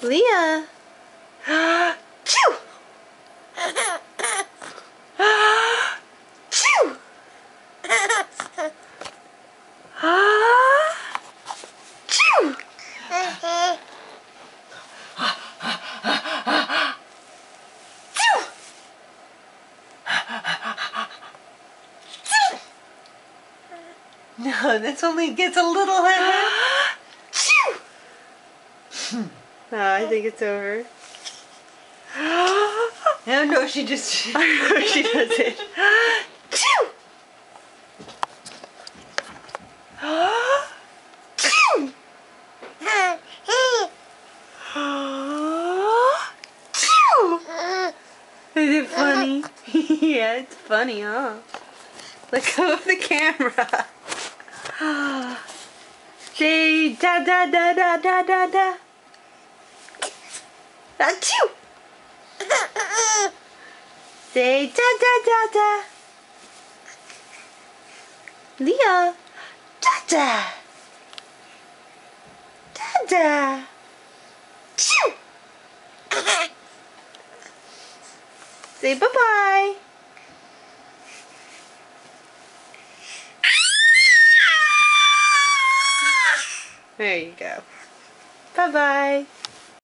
Leah. Chew. Chew. Chew. No, this only gets a little higher. No, I think it's over. Oh no, she just... I know she does it. Is it funny? Yeah, it's funny, huh? Let go of the camera. Say da da da da da da da. Achoo! Say da da da da. Leah, da da. Da da. Chew. Say bye bye. There you go. Bye bye.